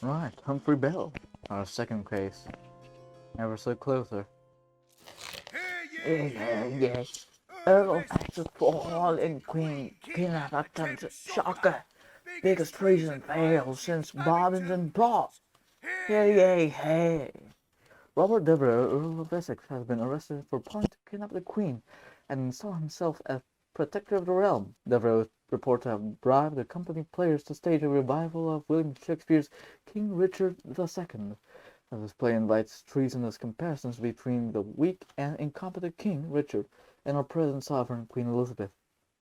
Right, Humphrey Bell. Our second case. Ever so closer. Yes. Earl Access Fall and Queen Kidnapped Shocker. Biggest treason fail since Bobbins and Paul. Hey. Robert Devereux, Earl of Essex, has been arrested for plotting to kidnap the Queen and install himself as protector of the realm. Devereux is reported to have bribed the company players to stage a revival of William Shakespeare's King Richard II. This play invites treasonous comparisons between the weak and incompetent King Richard and our present sovereign Queen Elizabeth.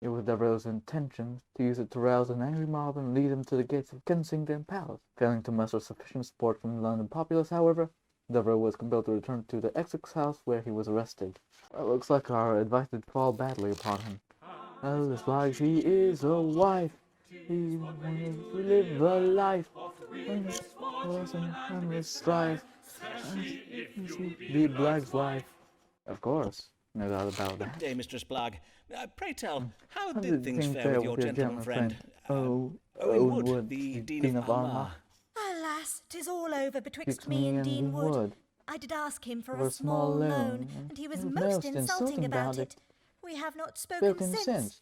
It was Devereux's intention to use it to rouse an angry mob and lead them to the gates of Kensington Palace. Failing to muster sufficient support from the London populace, however, Devereux was compelled to return to the Essex house where he was arrested. It looks like our advice did fall badly upon him. Looks like he is a wife. He wanted to live a life. Wasn't strife. Be Black's wife. Of course, no doubt about that. Good day, Mistress Blagg. Pray tell, how did things fare with your gentleman friend? Owen Wood, the Dean of Armagh. Alas, 'tis all over betwixt me and Dean Wood. I did ask him for a small loan, and he was most insulting about it. We have not spoken since.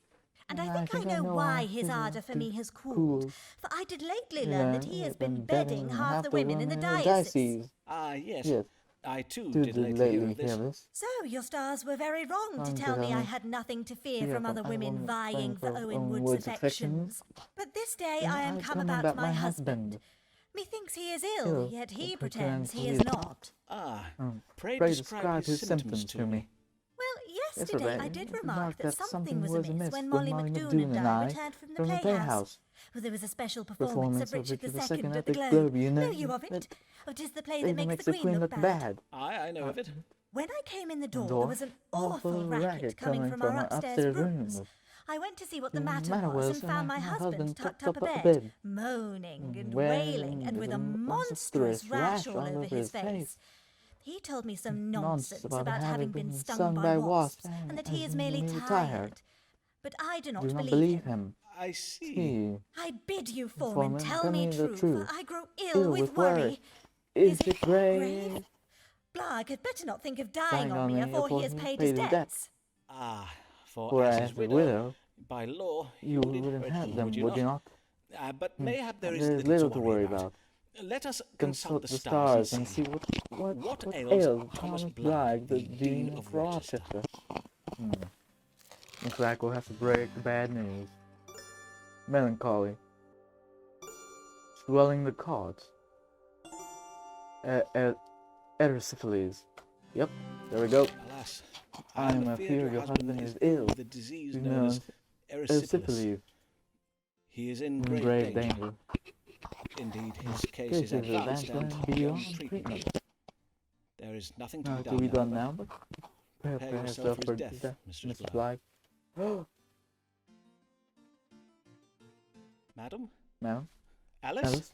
And I think I know why his ardour for me has cooled. For I did lately learn that he has been bedding half the women in the diocese. Ah, yes. I too did lately hear of this. So your stars were very wrong to tell me I had nothing to fear from other women vying for Owen Wood's affections. But this day I am come about my husband. Methinks he is ill, yet he pretends he is not. Pray describe his symptoms to me. Well, yesterday I did remark that something was amiss when Molly McDoon and I returned from the playhouse. Well, there was a special performance of Richard II at the Globe. Know you of it? Oh, 'tis the play that makes the Queen look bad. I know of it. When I came in the door, there was an awful racket coming from our upstairs rooms. I went to see what the matter was and found my husband tucked up abed, moaning and wailing, and with a monstrous rash all over his face. He told me some nonsense about having been stung by wasps, and that he is merely tired. But I do not believe him. I see. I bid you, Foreman, tell me true, for I grow ill with worry. Is it grave? Blagg had better not think of dying on me afore he has paid his debts. For as a widow, by law, you wouldn't have them, would you not? But mayhap there is little to worry about. Let us consult the stars and see what ails Thomas Blagg, the Dean of Rochester. Looks like we'll have to break the bad news. Melancholy. Swelling the cords. Erysipelas. Yep, there we go. Alas, I am afraid your husband is ill. The disease known as erysipelas. He is in grave danger. Indeed, his case is advanced and beyond treatment. There is nothing to be done now, but prepare yourself for death, Mr. Blagg. Madam? Madam? Alice?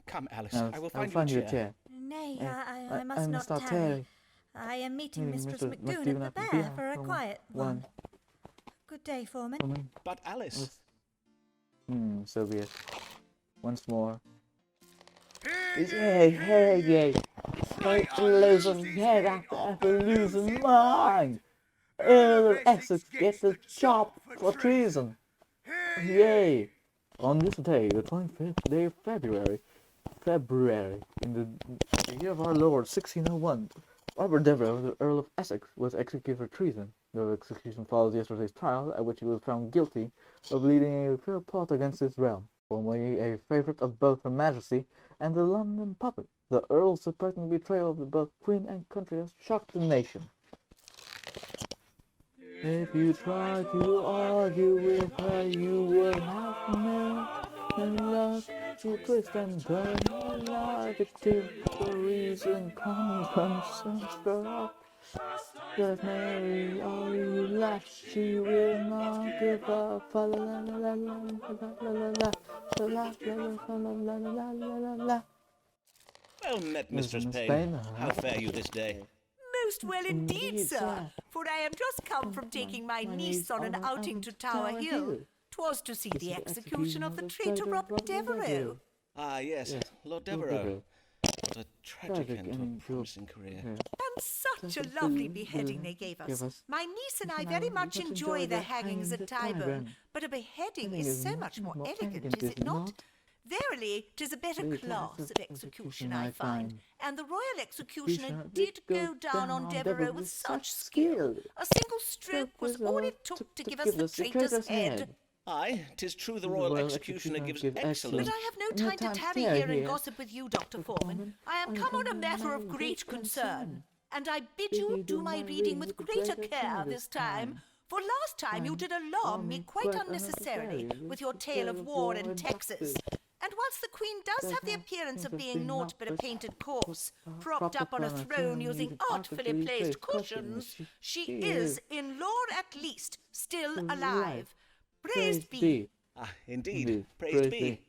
Come, Alice, I will find you a chair. Nay, I must not tarry. I am meeting Mistress McDoon at the Bear for a quiet one. Good day, Foreman. But Alice... so be it. Once more. Hey. Straight to losing head after losing mind. Earl of Essex gets a chop for treason. Yay! On this day, the 25th day of February, in the year of our Lord, 1601, Robert Devereux, the Earl of Essex, was executed for treason. The execution follows yesterday's trial, at which he was found guilty of leading a fair plot against his realm. Formerly a favourite of both Her Majesty and the London public, the Earl's surprising betrayal of both Queen and country has shocked the nation. If you try to argue with her, you will have no love to twist and turn your life to the reason common conscience for just Mary, all you laugh, she will not give up. Fa la la la la la la la. Well met, Mistress Payne. How fare you this day? Most well indeed, sir, for I am just come from taking my niece on an outing to Tower Hill. 'Twas to see the execution of the traitor Robert Devereux. Ah, yes, Lord Devereux. What a tragic end to a promising career. And such a lovely beheading they gave us. My niece and I very much enjoy the hangings at Tyburn, but a beheading is so much more elegant, is it not? Verily, 'tis a better class of execution, I find, and the royal executioner did go down on Devereux with such skill. A single stroke was all it took to give us the traitor's head. Aye, 'tis true the royal executioner gives excellent... But I have no time to tarry here and gossip with you, Dr. Foreman. I am come on a matter of great concern, and I bid you do my reading with greater care this time. For last time you did alarm me quite unnecessarily with your tale of war in Texas. And whilst the Queen does have the appearance of being naught but a painted corpse, propped up on a throne using artfully placed cushions, she is, in lore at least, still alive. Praised be. Ah, indeed, praised be.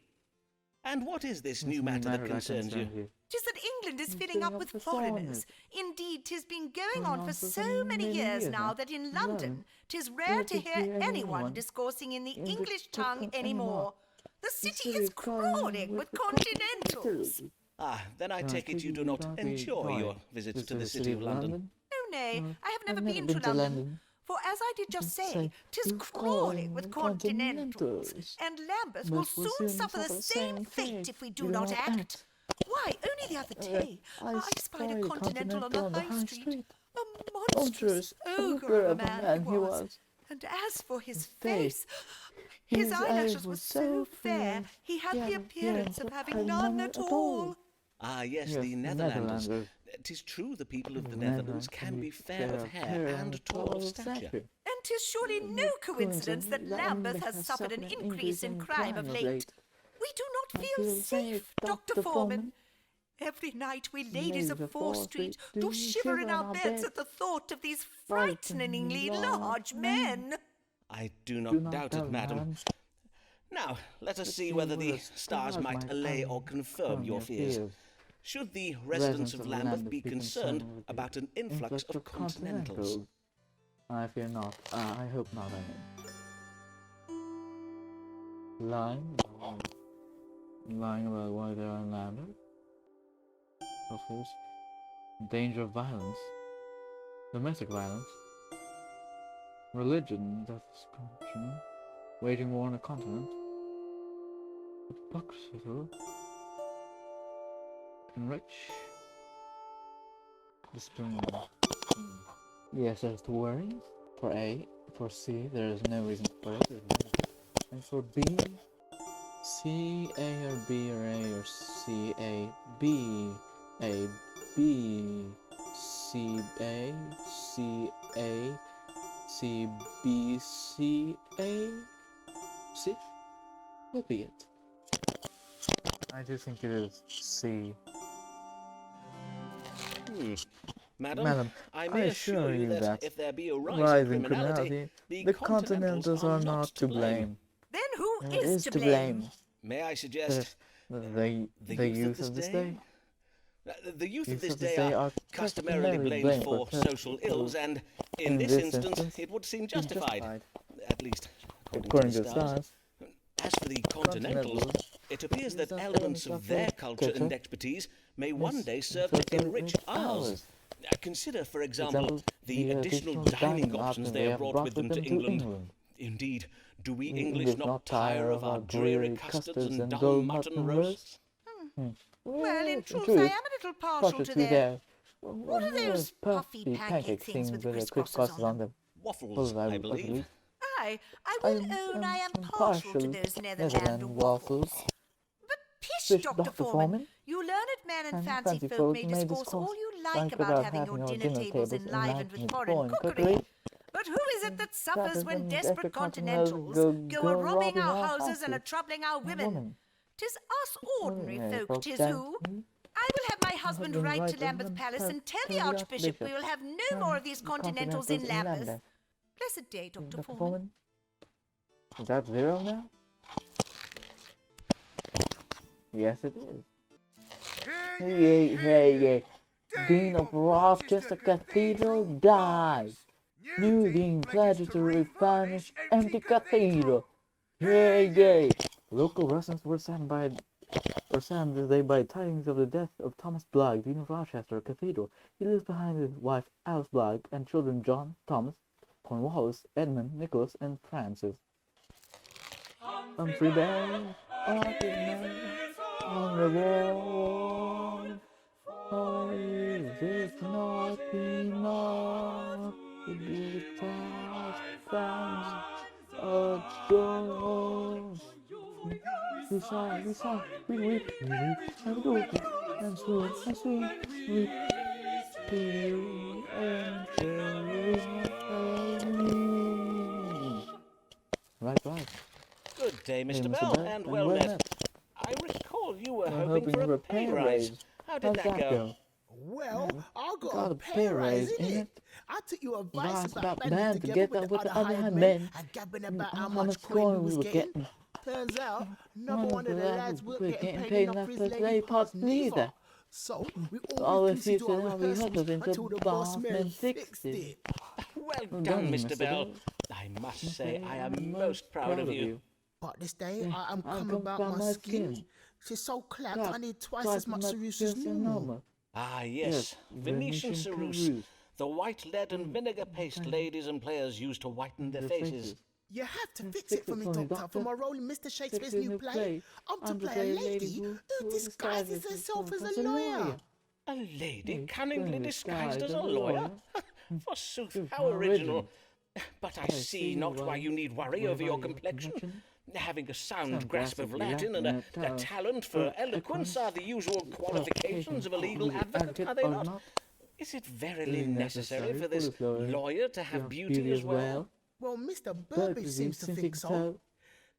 And what is this new matter that concerns you? 'Tis that England is filling up with foreigners. Indeed, 'tis been going on for so many years now that in London 'tis rare to hear anyone discoursing in the English tongue anymore. The city is crawling with continentals. Ah, then I take it you do not enjoy your visits to the city of London? Oh, nay, I have never been to London. For as I did just say, 'tis crawling with continentals, and Lambeth will soon suffer the same fate if we do not act. Why, only the other day, I spied a continental on the high street. A monstrous ogre of a man he was. And as for his face, his eyelashes were so fair, he had the appearance of having none at all. Ah, yes, the Netherlanders. 'Tis true the people of the Netherlands can be fair of hair and tall of stature. And 'tis surely no coincidence that Lambeth has suffered an increase in crime of late. We do not feel safe, Dr. Foreman. Every night we ladies of Fore Street do shiver in our beds at the thought of these frighteningly large men. I do not doubt it, madam. Now, let us see whether the stars might allay or confirm your fears. Should the residents of Lambeth be concerned about an influx of continentals? I fear not. I hope not, I mean. Lying about why they are in Lambeth. Of course. Danger of violence. Domestic violence. Religion, death's corruption. Waging war on a continent. Hypocrisy. Enrich. Destroying. Yes, there's the worry. For A. For C, there is no reason for it. And for B. C, A or B or A or C, A, B. A, B. C, A. C, A. C, B, C, A. C? What be it? I do think it is C. Madam, I may assure you that if there be a rise in criminality, the continentals are not to blame. Then who is to blame? May I suggest the youth of this day? The youth of this day are customarily blamed for social ills, and in this instance it would seem justified, at least according to the stars. As for the continentals, it appears that elements of their culture and expertise may one day serve to enrich ours. Consider, for example, the additional dining options they have brought with them to England. Indeed, do we English not tire of our dreary custards and dull mutton roasts? Well, in truth, I am a little partial to their... What are those puffy pancake things with crisscrosses on them? Waffles, I believe. Aye, I will own I am partial to those Netherland waffles. But pish, Dr. Foreman, you learned men and fancy folk may discourse all you like about having your dinner tables enlivened with foreign cookery. But who is it that suffers when desperate continentals go a-robbing our houses and a-troubling our women? 'Tis us ordinary folk, 'tis who. I will have my husband ride to Lambeth Palace and tell the Archbishop we will have no more of these continentals in Lambeth. Blessed day, Dr. Foreman. Is that 0 now? Yes, it is. Hey. Dean of Rochester Cathedral dies. New Dean pledges to refurnish empty cathedral. Hey. Local residents were sent by or saddened this day by tidings of the death of Thomas Blagg, Dean of Rochester Cathedral. He leaves behind his wife Alice Blagg and children John, Thomas, Cornwallis, Edmund, Nicholas, and Francis. Humphrey Bell, on the wall, for is it not enough to be found a joy? We sigh, we weep, and weep, and swoon, weep, and Right. Good day, Mr. Bell, and well met. I recall you were hoping for a pay rise. How did that go? Well, I got a pay rise, innit? I took your advice about banding together with the other hired men and gabbing about how much coin we was getting. Turns out, number one of the lads weren't getting paid enough for his lady parts neither. So, we all refused to do our rehearsals until the boss man fixed it. Well done, Mr. Bell. I must say I am most proud of you. But this day, I am come about my skin. She's so clapped, I need twice as much ceruse as normal. Ah, yes, Venetian ceruse, the white lead and vinegar paste ladies and players use to whiten their faces. You have to fix it for me, Doctor, for my role in Mr. Shakespeare's new play. I'm to play a lady who disguises herself as a lawyer. A lady cunningly disguised as a lawyer? Forsooth, how original. But I see not why you need worry over your complexion. Having a sound grasp of Latin and a talent for eloquence are the usual qualifications of a legal advocate, are they not? Is it verily necessary for this lawyer to have beauty as well? Well, Mr. Burbage seems to think so.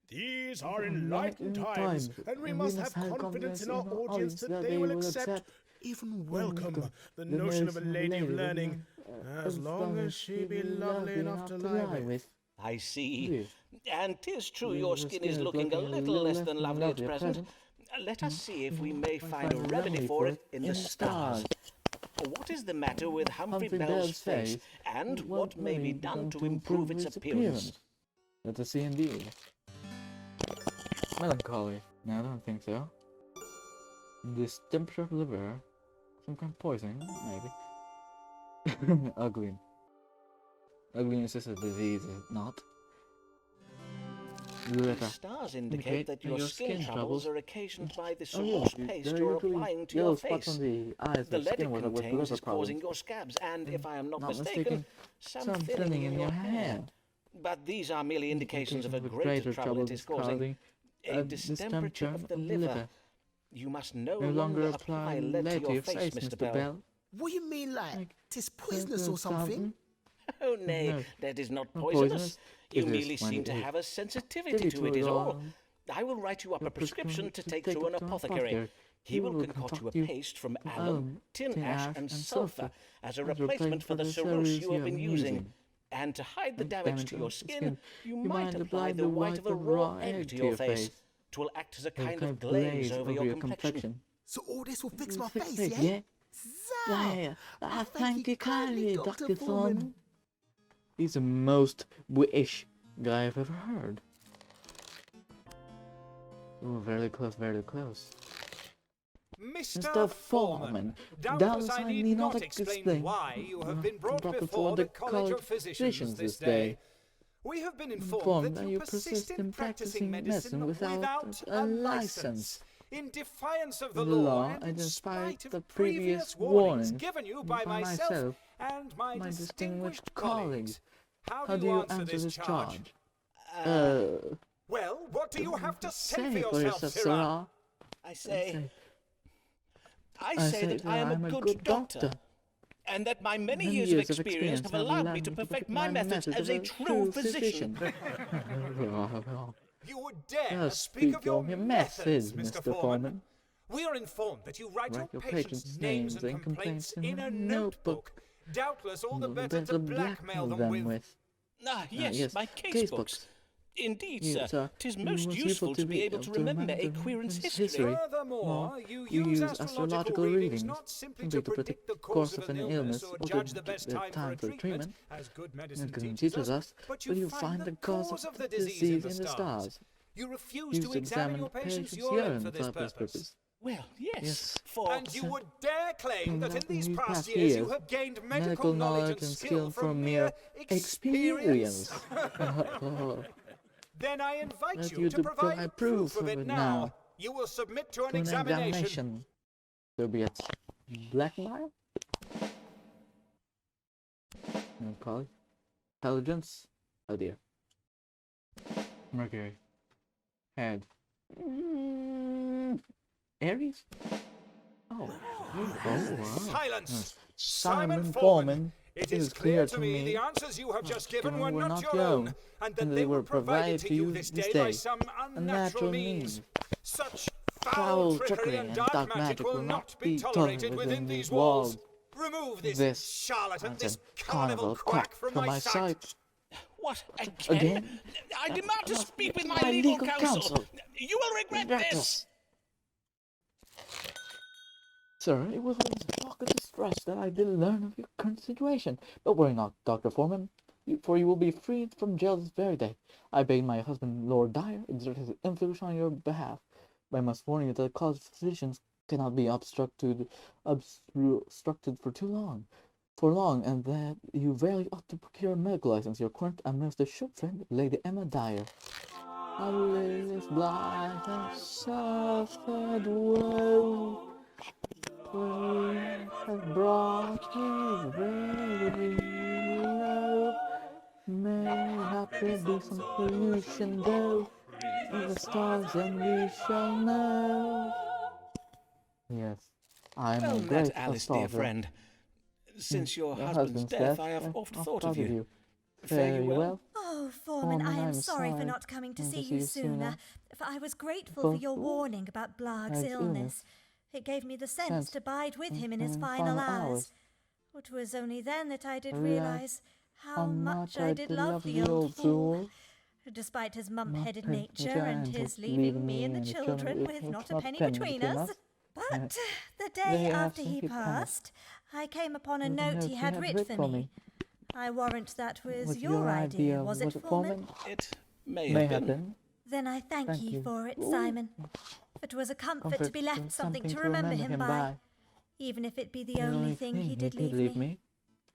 These are enlightened times, and we must have confidence in our audience that they will accept, even welcome, the notion of a lady of learning, as long as she be lovely enough to lie with. I see. And 'tis true your skin is looking a little less than lovely at present. Let us see if we may find a remedy for it in the stars. What is the matter with Humphrey Bell's face, and what may be done to improve its appearance? Let us see indeed. Melancholy. No, I don't think so. Distemper of liver. Some kind of poisoning, maybe. Ugly. Ugliness is a disease, is it not? The stars indicate that your skin troubles are occasioned by the ceruse paste you're applying to your face. The lead it contains is causing your scabs, and, if I am not mistaken, some thinning in your hair. But these are merely indications of a greater trouble it is causing, a distemper of the liver. You must no longer apply lead to your face, Mr. Bell. What do you mean, like, 'tis poisonous or something? Oh, nay, that is not poisonous. You merely seem to have a sensitivity to it, is all. I will write you up a prescription to take to an apothecary. He will concoct you a paste from alum, tin ash, and sulphur as a replacement for the ceruse you have been using. And to hide the damage to your skin, you might apply the white of a raw egg to your face. 'Twill act as a kind of glaze over your complexion. So all this will fix my face, yeah? There, I thank you kindly, Dr. Thorne. He's the most British guy I've ever heard. Oh, very close, very close. Mr. Foreman, doubtless I need not explain why you have been brought before the College of Physicians this day. We have been informed that you persist in practicing medicine without a license, in defiance of the law and in spite of the previous warnings given you by myself and my distinguished colleagues. How do you answer this charge? Well, what do you have to say for yourself, Sirrah? I say that I am a good doctor, and that my many years of experience have allowed me to perfect my methods as a true physician. You would dare speak of your methods, Mr. Foreman. We are informed that you write your patients' names and complaints in a notebook, doubtless all the better to blackmail them with. Ah, yes, my casebooks. Indeed, sir, 'tis most useful to be able to remember a querent's history. Furthermore, you use astrological readings not simply to predict the course of an illness or judge the best time for treatment, as good medicine teaches us, but you find the cause of the disease in the stars. You refuse to examine your patient's urine for this purpose. Well, yes. And you would dare claim that in these past years you have gained medical knowledge and skill from mere experience? Then I invite you to provide proof of it now. You will submit to an examination. So be it. Blackmail? Probably. Intelligence? Oh dear. Mercury. Head. Aries? Oh. Wow. Silence! Simon Foreman. It is clear to me the answers you have just given were not your own, and that they were provided to you this day by some unnatural means. Such foul trickery and dark magic will not be tolerated within these walls. Remove this charlatan, this carnival quack from my sight. What, again? I demand to speak with my legal counsel. You will regret this. Sir, it was with a shock of distress that I did learn of your current situation. But worry not, Dr. Foreman, for you will be freed from jail this very day. I bade my husband, Lord Dyer, exert his influence on your behalf. But I must warn you that the cause of physicians cannot be obstructed for too long. And that you very ought to procure a medical license. Your current and most assured friend, Lady Emma Dyer. Alice blind and suffered woe. Has brought me very low. Mayhap there be some pollution though in the stars, and we shall know. Yes, I am a great Alice, dear friend. Since your husband's death, I have oft thought of you. Fare you well? Oh, Foreman, I am sorry for not coming to see you sooner, for I was grateful for your warning about Blag's illness. It gave me the sense to bide with him in his final hours. It was only then that I did realize how much I did love the old fool. Despite his mump-headed nature and his leaving me and the children with not a penny between us. But the day after he passed, I came upon a note he had writ for me. I warrant that was your idea, was it, Foreman? It may have been. Then I thank ye for it, Simon. It was a comfort to be left something to remember him by, even if it be the only thing he did leave me.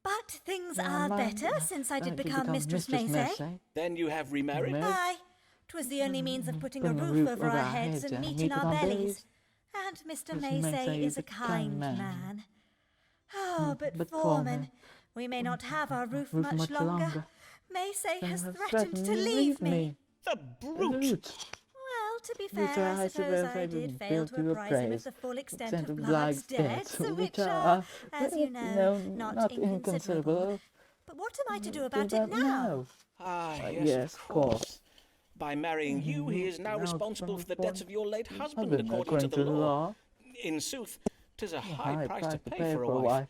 But things are better since I did become Mistress Maysay. Then you have remarried? Aye. 'Twas the only means of putting a roof over our heads and meat in our bellies. And Mr. Maysay is a kind man. Oh, but Foreman, we may not have our roof much longer. Maysay has threatened to leave me. The brute! Well, to be fair, I suppose I did fail to apprise him of the full extent of Blag's debts, which are, as you know, not inconsiderable. But what am I to do about it now? Yes, of course. By marrying you, he is now responsible for the debts of your late husband, according to the law. In sooth, 'tis a high price to pay for a wife.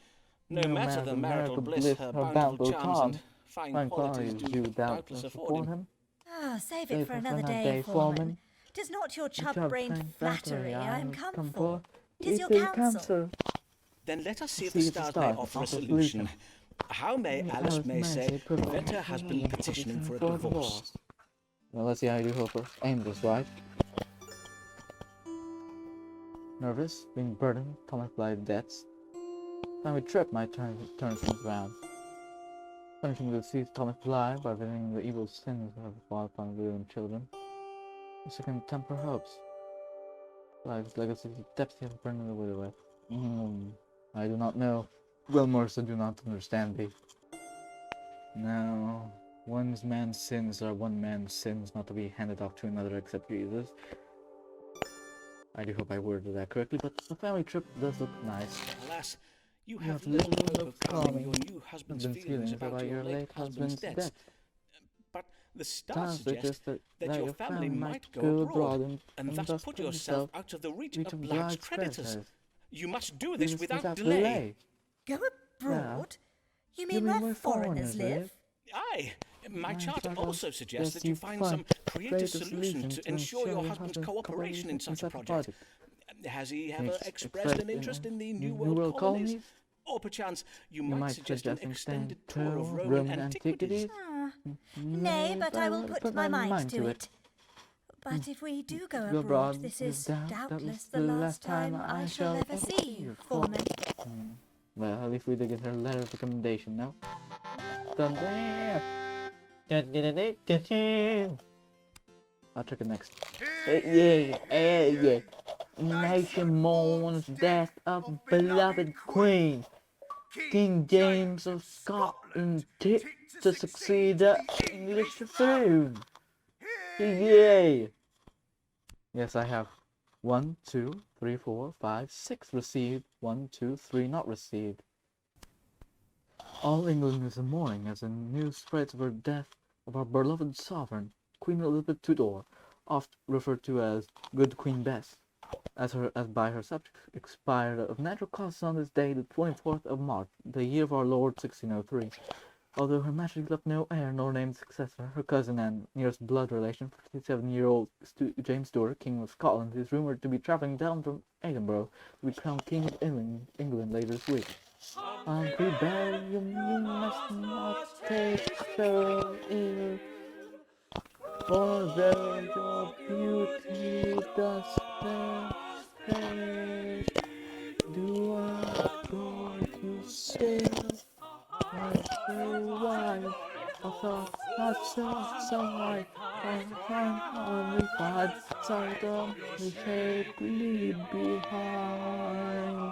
No matter the marital bliss, her bountiful charms and fine qualities do doubtless afford him. Ah, save it for another day, Foreman. 'Tis not your chub-brained flattery I am come for. 'Tis your counsel. Then let us see if the stars may offer a solution. How may Alice Maysay prevent her husband petitioning for a divorce? Well, let's see how you hope her aim this right. Nervous, being burdened, Thomas by debts. Finally tripped my turn things round. Punishing the deceased Thomas Bly by visiting the evil sins of his wife and widow and children. The second temper hopes. Bly's legacy debts he has burdened the widow with. I do not know. Well, Morris, I do not understand thee. Now, one man's sins are one man's sins, not to be handed off to another except Jesus. I do hope I worded that correctly, but the family trip does look nice. Alas, you have little hope of calming your new husband's feelings about your late husband's debts. But the stars suggest that your family might go abroad and thus put yourself out of the reach of Blag's creditors. You must do this without delay. Go abroad? You mean where foreigners live? Aye. My chart also suggests that you find some creative solution to ensure your husband's cooperation in such a project. Has he ever expressed an interest in the New World colonies? Or perchance you might suggest an extended tour of Roman antiquities? Nay, but I will put my mind to it. But if we do go abroad, this is doubtless the last time I shall ever see you, Foreman. Well, if we did get her letter of recommendation now. Done there. I'll check it next. Yeah. Nation mourns death of beloved Queen. King James of Scotland tipped to succeed the English throne. Yay! Yes, I have 1, 2, 3, 4, 5, 6 received. 1, 2, 3 not received. All England is in mourning as the news spreads of the death of our beloved sovereign, Queen Elizabeth Tudor, oft referred to as Good Queen Bess, as by her subjects, expired of natural causes on this day, the 24th of March, the year of our Lord 1603. Although her Majesty left no heir nor named successor, her cousin and nearest blood relation, 57-year-old James Stuart, King of Scotland, is rumoured to be travelling down from Edinburgh to be crowned King of England later this week. On rebellion you must not take so ill, for though your beauty does perish, do I adore you still? As a wife, not so I only find seldom shapely behind.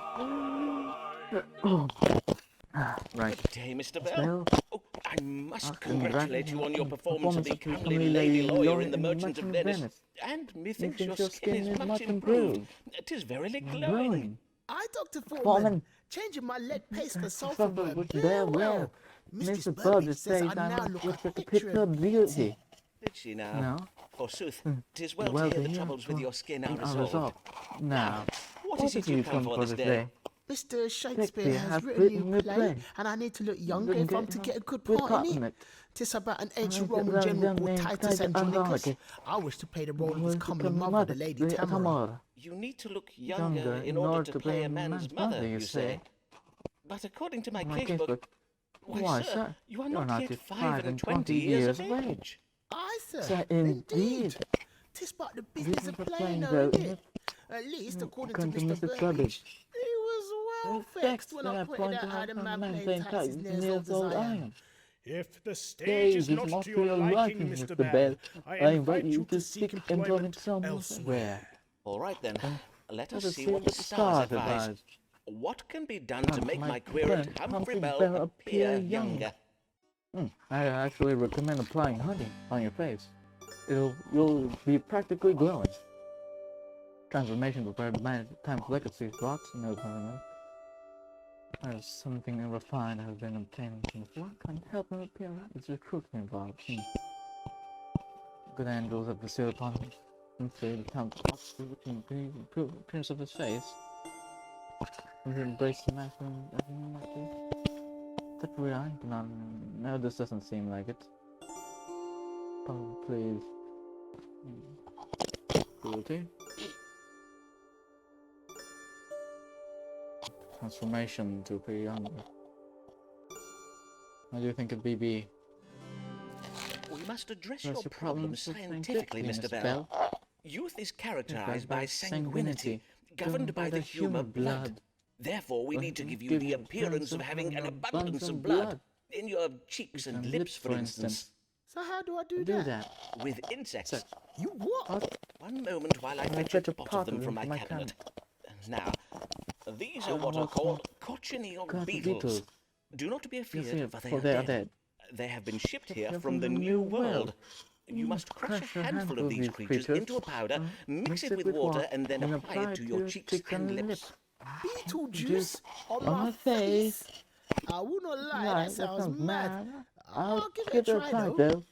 Right. Good day, Mr. Bell. Well, Oh, I must congratulate you on your performance of the comely lady lawyer in The Merchant of Venice. And methinks your skin is much improved. 'Tis verily glowing. I, Dr. Foreman, changing my lead paste for sulfur worked very well. Mr. Burgess says I now look like a picture of beauty. Did she now? No. Forsooth, 'tis well to hear the troubles with your skin are resolved. Now, What is it you come for this day? Mr. Shakespeare has written a new play, and I need to look younger if I'm to get a good part in it. 'Tis about an ancient Roman general called Titus Andronicus. I wish to play the role of his common mother, the Lady Tamara. You need to look younger in order to play a man's mother, you say? But according to my casebook, why, sir, you are not yet 25 years of age. Aye, sir, indeed. 'Tis but the business of playing, though, isn't it? At least, according to Mr. Burbage, he was well vexed when I pointed out how the man playing Titus is near as old as I am. If the stage is not to your liking, Mr. Bell, I invite you to seek employment elsewhere. All right, then. Let us see what the stars advise. What can be done to make my querent Humphrey Bell appear younger? I actually recommend applying honey on your face. You'll be practically glowing. Transformation prepared by time of legacy brought no comment. There's something refined has been obtained from the work and help him appear. It's recruitment involved. Good angels have bestowed upon him and say the time the appearance of his face. We embrace the masculine that we are. No, this doesn't seem like it. Oh, please. Cruelty. Transformation to appear younger. How do you think of BB? We must address your problem scientifically, Mr. Bell. Youth is characterized by sanguinity, governed by the humour blood. Therefore, we need to give you the appearance of having an abundance of blood in your cheeks and lips, for instance. So how do I do that? With insects. You what? One moment while I fetch a pot of them from my cabinet. Now, these are what are called cochineal beetles. Do not be afeard, for they are dead. They have been shipped here from the New World. You must crush a handful of these creatures into a powder, mix it with water, and then apply it to your cheeks and lips. Beetle juice on my face? I will not lie, that sounds mad. I'll give it a try, though.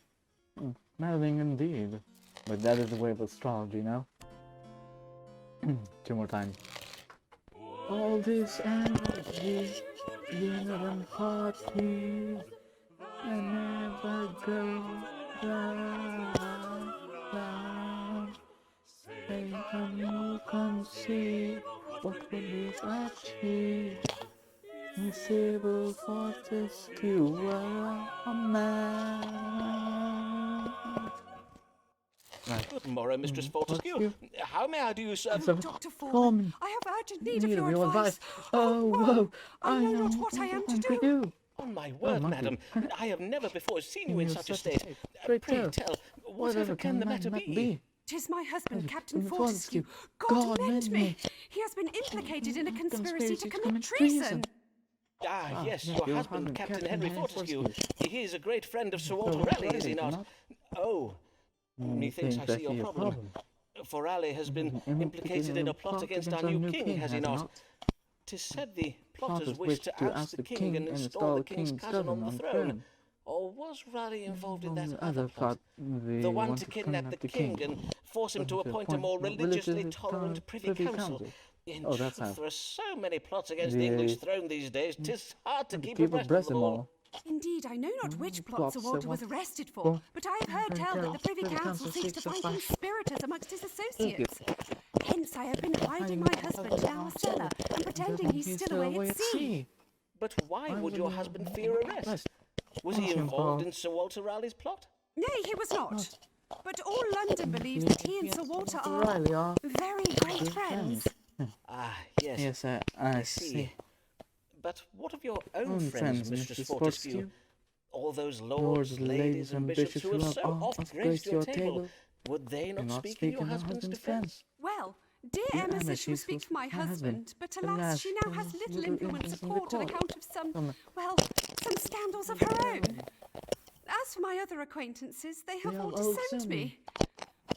Maddening indeed. But that is the way of astrology, now. 2 more times. All this energy, dinner and parties, I never go down. Say when you can see what will achieve. Invisible forces to a man. Right. Good morrow, Mistress Fortescue. How may I do you service? Dr. Foreman, I have urgent need of your advice. Oh, whoa! I know not what I am to do. On my word, madam, I have never before seen you in such a state. Pray Pray tell, tell, whatever can the matter be? 'Tis my husband, Captain Fortescue. God mend me! He has been implicated in a conspiracy to commit treason. Ah, yes, your husband, Captain Henry Fortescue. He is a great friend of Sir Walter Raleigh, is he not? Oh, methinks I see your problem. For Raleigh has been implicated in a plot against our new king, has he not? 'Tis said the plotters wish to oust the king and install the king's cousin on the throne. Or was Raleigh involved in that other plot? The one to kidnap the king and force him to appoint a more religiously tolerant privy council. In truth, there are so many plots against the English throne these days, 'tis hard to keep abreast of them all. Indeed, I know not which plot Sir Walter was arrested for, but I have heard tell that the Privy Council seeks to find conspirators amongst his associates. Hence I have been hiding my husband in our cellar and pretending he's still away at sea. But why would your husband fear arrest? Was he involved in Sir Walter Raleigh's plot? Nay, he was not. But all London believes that he and Sir Walter are very great friends. Ah, yes. Yes, I see. But what of your own friends, Mistress Fortescue? All those lords, ladies, and bishops who have so oft graced your table, would they not speak in your husband's defence? Well, dear Emma says she will speak for my husband, but alas, she now has little influence at court on account of some scandals of her own. As for my other acquaintances, they have all disowned me.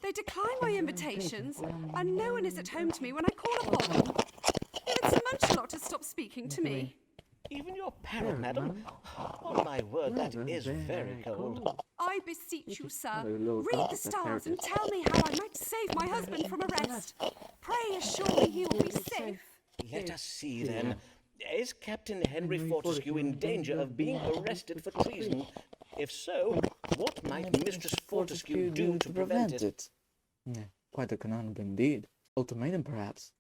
They decline my invitations, and no one is at home to me when I call upon them. Even Sir Munchelot has stopped speaking to me. Even your parrot, madam? On my word, that is very cold. I beseech you, sir, read the stars and tell me how I might save my husband from arrest. Pray assure me he will be safe. Let us see, then. Is Captain Henry Fortescue in danger of being arrested for treason? If so, what might Mistress Fortescue do to prevent it? Yeah, quite a conundrum indeed. Ultimatum, perhaps.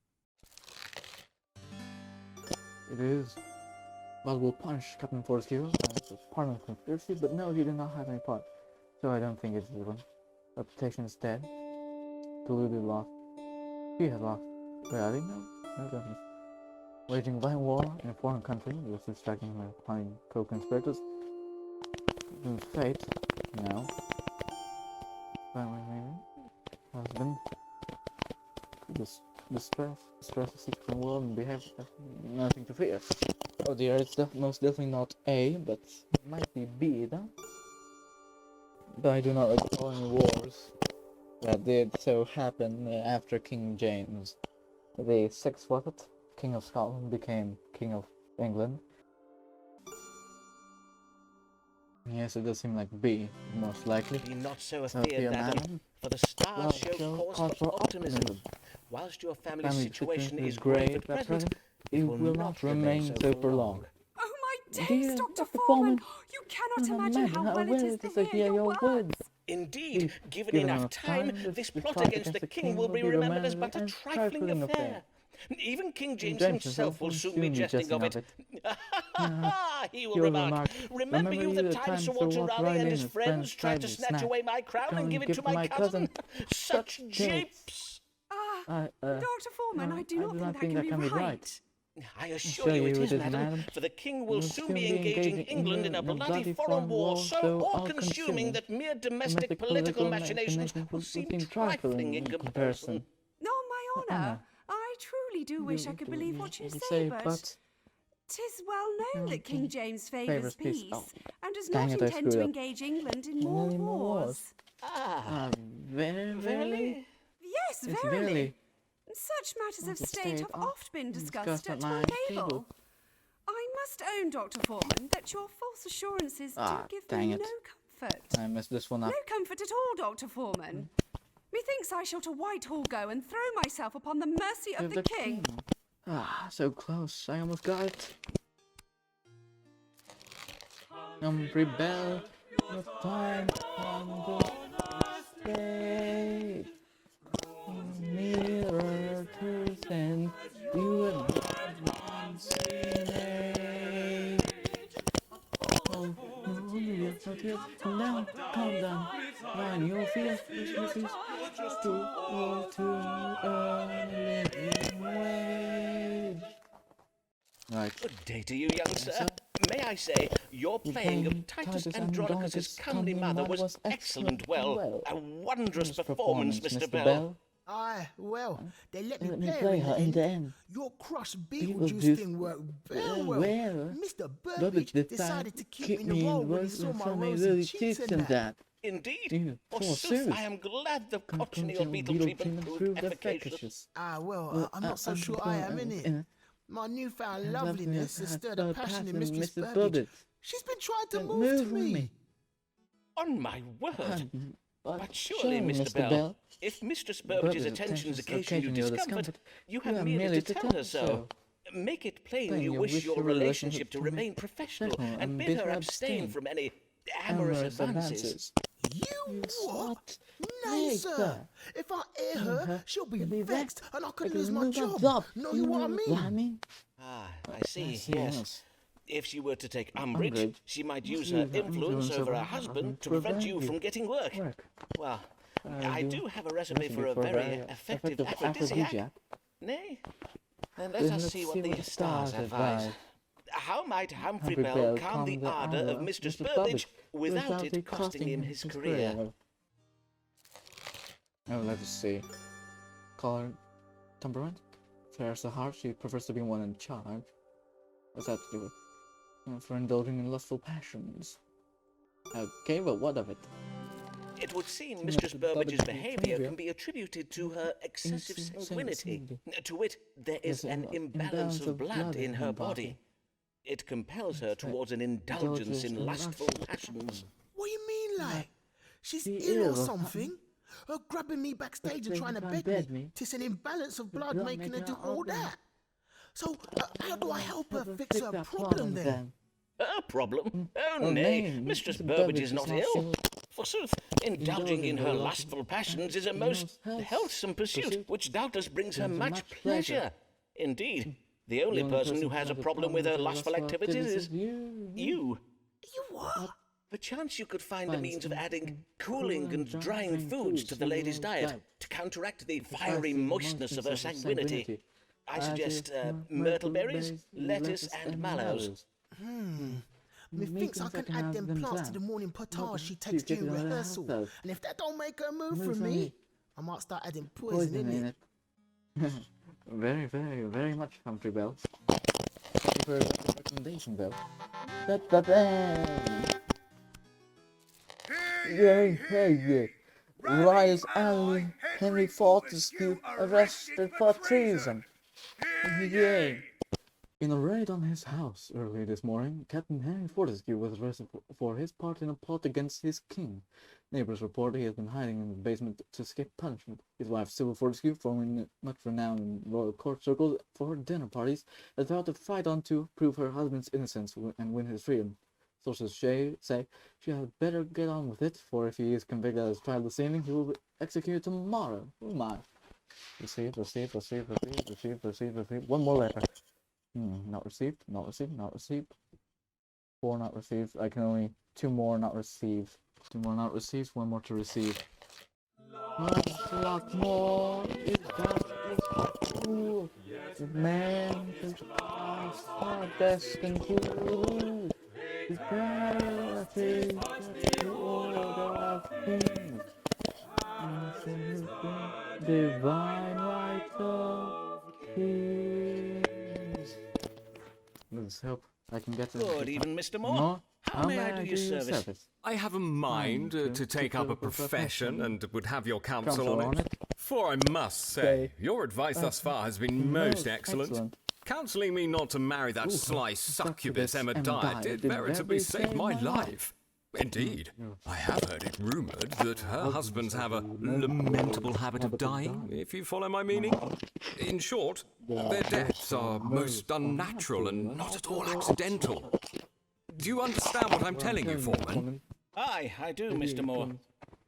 It is. Well, we'll punish Captain Fortescue as a part of the conspiracy, but no, he did not have any part. So I don't think it's the one. Reputation is dead. Deluded lost. He has lost. Reality? No, doesn't. Waging violent war in a foreign country, with distracting and applying co-conspirators. Fate, no. Family, maybe. Husband. Distress the secret world and behave nothing to fear. Oh dear, it's most definitely not A, but it might be B, though. But I do not recall any wars that did so happen after King James. The sixth, was it? King of Scotland became King of England. Yes, it does seem like B, most likely. Be not so afeard, madam, for the stars show cause for optimism. Whilst your family's situation is grave at present, it will not remain so for long. Oh my days, Dr. Foreman! You cannot imagine how well it is to hear your words. Indeed, given enough time, this plot against the king will be remembered as but a trifling affair. Even King James himself will soon be jesting of it. He will remark, remember you the time Sir Walter Raleigh and his friends tried to snatch away my crown and give it to my cousin? Such japes! Dr. Foreman, I do not think that can be right. I assure you it is, madam, for the king will soon be engaging England in a bloody foreign war so all-consuming that mere domestic political machinations will seem trifling in comparison. On my honour, I truly do wish I could believe what you say, but 'tis well known that King James favours peace and does not intend to engage England in more wars. Verily? Yes, verily. Such matters of state have oft been discussed at my table. I must own, Dr. Foreman, that your false assurances do give me no comfort. I messed this one up. No comfort at all, Dr. Foreman. Methinks I shall to Whitehall go and throw myself upon the mercy of the king. So close. I almost got it. Rebel with time on the stage. Nearer to send you and calm down, mind your fears, Right. Good day to you, young sir. May I say, your playing of Titus Andronicus's comely mother was excellent. Well, a wondrous performance, Mr. Bell. Aye, well, they let me play her in the end. Your crushed Beetlejuice thing worked very well. Mr. Burbage decided to keep me in the role when he saw my rosy cheeks and that. Indeed. Forsooth, I am glad the cochineal beetle treatment proved efficacious. Ah, well, I'm not so sure I am, innit? My newfound loveliness has stirred a passion in Mistress Burbage. She's been trying to move me. On my word. But surely, Mr. Bell, if Mistress Burbage's attentions occasion you discomfort, you have merely to tell her so. Make it plain you wish your relationship to remain professional and bid her abstain from any amorous advances. You what? Nay, sir. If I air her, she'll be vexed and I could lose my job. Know you what I mean? Ah, I see, yes. If she were to take umbrage, she might use her influence over her husband to prevent you from getting work. Well, I do have a recipe for a very effective aphrodisiac. Nay, then let us see what the stars advise. How might Humphrey Bell calm the ardour of Mistress Burbage without it costing him his career? Oh, let us see. Color, temperament, fair as the heart. She prefers to be one in charge. What's that to do with? For indulging in lustful passions. Okay, but what of it? It would seem Mistress Burbage's behaviour can be attributed to her excessive sanguinity. To wit, there is an imbalance of blood in her body. It compels her towards an indulgence in lustful passions. What do you mean, like? She's ill or something? Her grabbing me backstage and trying to beg me. 'Tis an imbalance of blood making her do all that. So, how do I help her fix her problem then? Her problem? Oh, nay, Mistress Burbage is not ill. Forsooth, indulging in her lustful passions is a most healthsome pursuit, which doubtless brings her much pleasure. Indeed, the only person who has a problem with her lustful activities is you. You what? Perchance you could find the means of adding cooling and drying foods to the lady's diet to counteract the fiery moistness of her sanguinity. I suggest myrtle berries, lettuce, and mallows. Methinks I can add them plants to the morning potage she takes during rehearsal. And if that don't make her move from me, I might start adding poison in it. Very, very, very much, Humphrey Bell. Thank you for your recommendation, Bell. Yay. Rise Alley, Henry Fortescue arrested for treason. Yay. In a raid on his house early this morning, Captain Henry Fortescue was arrested for his part in a plot against his king. Neighbors report he has been hiding in the basement to escape punishment. His wife, Sybil Fortescue, formerly much renowned in royal court circles for her dinner parties, has vowed to fight on to prove her husband's innocence and win his freedom. Sources say she had better get on with it, for if he is convicted at his trial this evening, he will be executed tomorrow. Oh my. Received. One more letter. Not received. 4 not received. I can only 2 more not received. 2 more not received, 1 more to receive. A lot more is true. The man whose eyes are destined to is gravity, the order of things. Divine right of kings. Let's hope I can get to Good evening, Mr. Moore. How may I do you service? I have a mind to take up a profession and would have your counsel on it. For I must say, your advice thus far has been most excellent. Counselling me not to marry that sly succubus Emma Dyer did veritably save my life. Indeed, I have heard it rumoured that her husbands have a lamentable habit of dying, if you follow my meaning. In short, their deaths are most unnatural and not at all accidental. Do you understand what I'm telling you, Foreman? Aye, I do, Mr. Moore.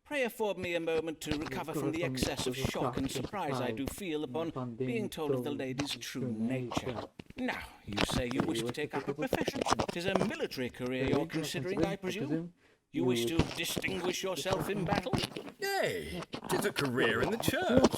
Pray afford me a moment to recover from the excess of shock and surprise I do feel upon being told of the lady's true nature. Now, you say you wish to take up a profession. 'Tis a military career you're considering, I presume? You wish to distinguish yourself in battle? Nay, 'tis a career in the church.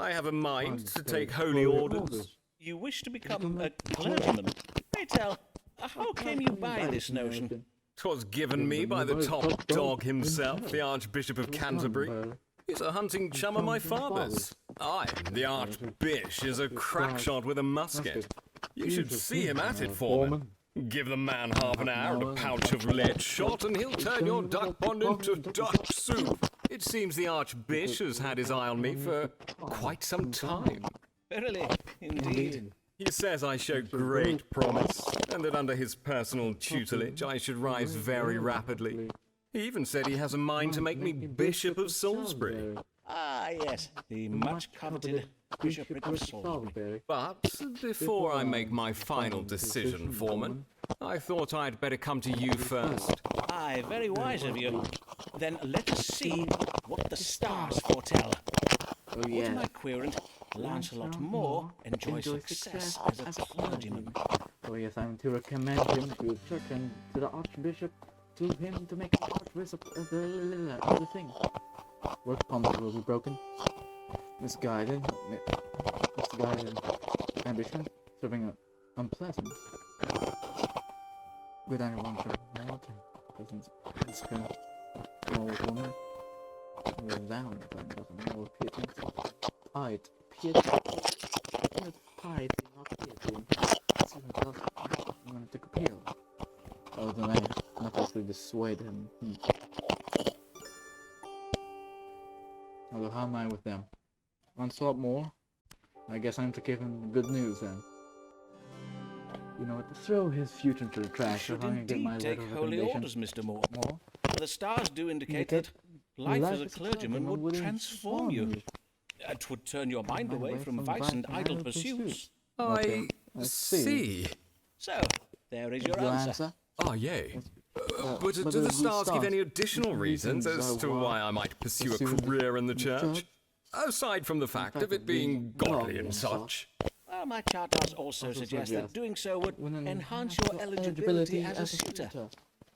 I have a mind to take holy orders. You wish to become a clergyman? Pray tell, how came you by this notion? 'Twas given me by the top dog himself, the Archbishop of Canterbury. He's a hunting chum of my father's. Aye, the Archbishop is a crack shot with a musket. You should see him at it, foreman. Give the man half an hour and a pouch of lead shot, and he'll turn your duck pond into duck soup. It seems the Archbishop has had his eye on me for quite some time. Verily, indeed. He says I show great promise, and that under his personal tutelage I should rise very rapidly. He even said he has a mind to make me Bishop of Salisbury. Ah, yes, the much-coveted bishopric of Salisbury. But before I make my final decision, foreman, I thought I'd better come to you first. Aye, very wise of you. Then let us see what the stars foretell. According to my querent, Lancelot Moore enjoys success as a clergyman. Oh yes, I'm to recommend him to the church and to the Archbishop, to him to make an archbishop of the thing. Work pumps will be broken. Misguided ambition, serving an unpleasant. Good anyone for water. Presence. This kind of old woman. Down, but doesn't know piety. Piety. Piety, not piety. I'm gonna take a pill. Oh, then I not actually dissuade him. Although, how am I with them? Onslaught more? I guess I'm to give him good news then. You know what? To throw his future into the trash. You should I'm get my indeed take letter of holy recommendation. orders, Mr. Moore. More? The stars do indicate that life as a clergyman would transform you. It would turn your mind away from vice and idle pursuits. I see. So, there is your answer. Ah, yea. But do the stars give any additional reasons as to why I might pursue a career in the church? Aside from the fact of it being godly and such. Well, my chart does also suggest that doing so would enhance your eligibility as a suitor.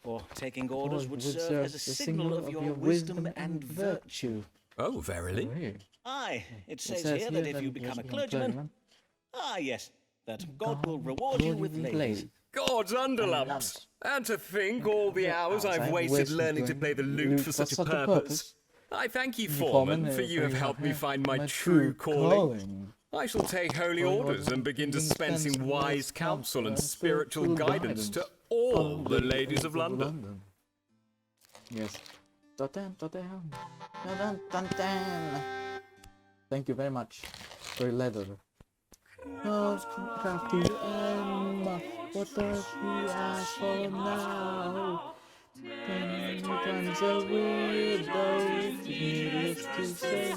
For taking orders would serve as a signal of your wisdom and virtue. Oh, verily? Aye, it says here that if you become a clergyman, yes, that God will reward you with ladies. God's underlumps! And to think all the hours I've wasted learning to play the lute for such a purpose. I thank you, foreman, for you have helped me find my true calling. I shall take holy orders and begin dispensing wise counsel and spiritual guidance to all the ladies of London. Yes. Thank you very much for your letter. Oh, crafty Emma, what does he ask for now? 10 times a widow, needless to say.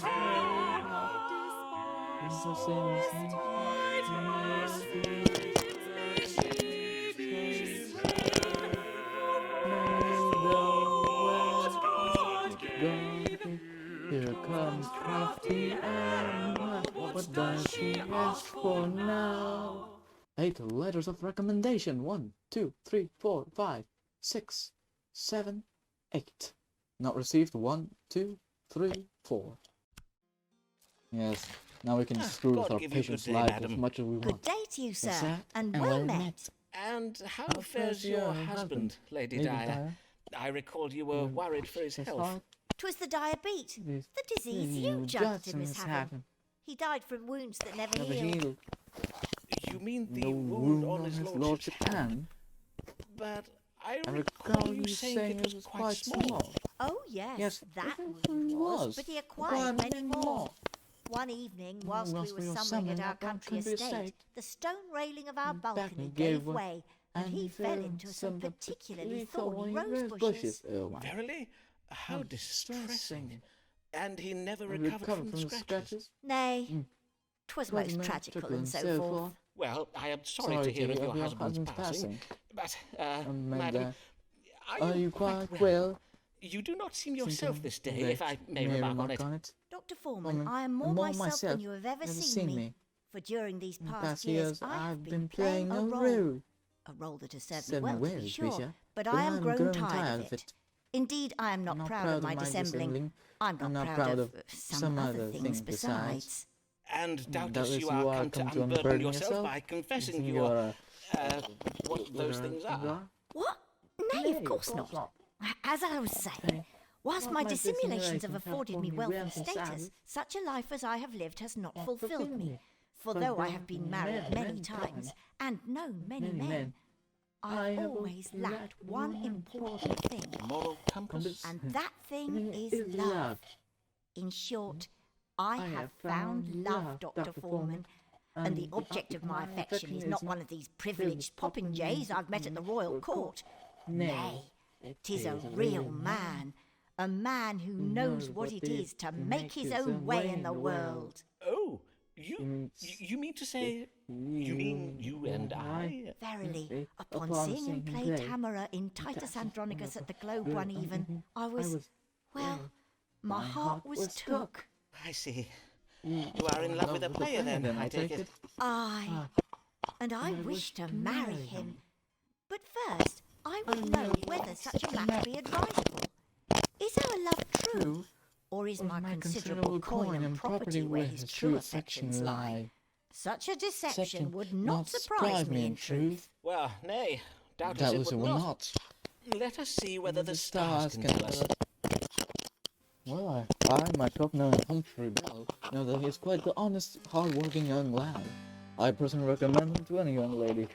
Here comes crafty Emma, what does she ask for now? 8 letters of recommendation. 1, 2, 3, 4, 5, 6, 7, 8. Not received. 1, 2, 3, 4. Yes, now we can screw with our patient's life as much as we want. Good day to you, sir, that? and well met. And how fares your husband, Lady Dyer? I recalled you were worried for his health. 'Twas the diabetes, the disease you judged him as having. He died from wounds that never healed. You mean the wound on his lordship's hand? But I recall you saying it was quite small. Oh yes, that wound was, but he acquired many more. One evening, whilst we were summering at our country estate, the stone railing of our balcony gave way, and he fell into some particularly thorny rose bushes. Verily? How distressing. And he never recovered from the scratches? Nay, 'twas most tragical and so forth. Well, I am sorry to hear of your husband's passing. But, madam, are you quite well? You do not seem yourself this day, if I may remark on it. Dr. Foreman, I am more myself than you have ever seen me. For during these past years, I have been playing a role. A role that has served me well, to be sure, but I am grown tired of it. Indeed, I am not proud of my dissembling. I'm not proud of some other things besides. And doubtless you are come to unburden yourself by confessing what those things are. What? Nay, of course not. As I was saying, whilst my dissimulations have afforded me wealth and status, such a life as I have lived has not fulfilled me. For though I have been married many times, and known many men, I have always lacked one important thing. Moral compass? And that thing is love. In short, I have found love, Dr. Foreman, and the object of my affection is not one of these privileged popinjays I've met at the royal court. Nay, 'tis a real man, a man who knows what it is to make his own way in the world. Oh, you mean to say, you mean you and I? Verily, upon seeing him play Tamara in Titus Andronicus at the Globe one even, I was, well, my heart was took. I see. You are in love with a player then, I take it. Aye, and I wish to marry him. But first, I would know whether such a match be advisable. Is our love true, or is my considerable coin and property where his true affections lie? Such a deception would not surprise me in truth. Well, nay, doubtless it would not. Let us see whether the stars can tell us. Well, I myself know Humphrey Bell, know that he is quite the honest, hard-working young lad. I personally recommend him to any young lady,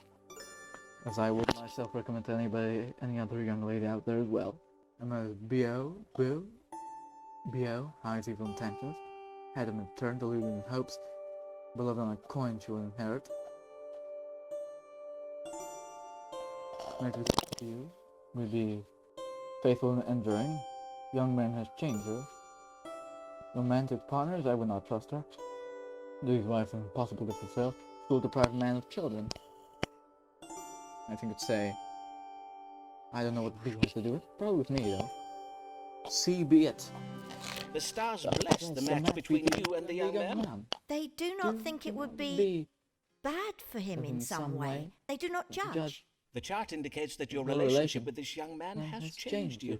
as I would myself recommend to any other young lady out there as well. I'm a B.O., hides evil intentions, had him in turn deluding hopes, beloved on a coin she will inherit. Make this to you, will be faithful and enduring. Young man has changed her. Romantic partners, I would not trust her. Duty's wife is impossible to fulfill. School deprived man of children. I think it's say. I don't know what B has to do with. Probably with me though. C be it. The stars bless the match between you and the young man. They do not think it would be bad for him in some way. They do not judge. The chart indicates that your relationship with this young man has changed you.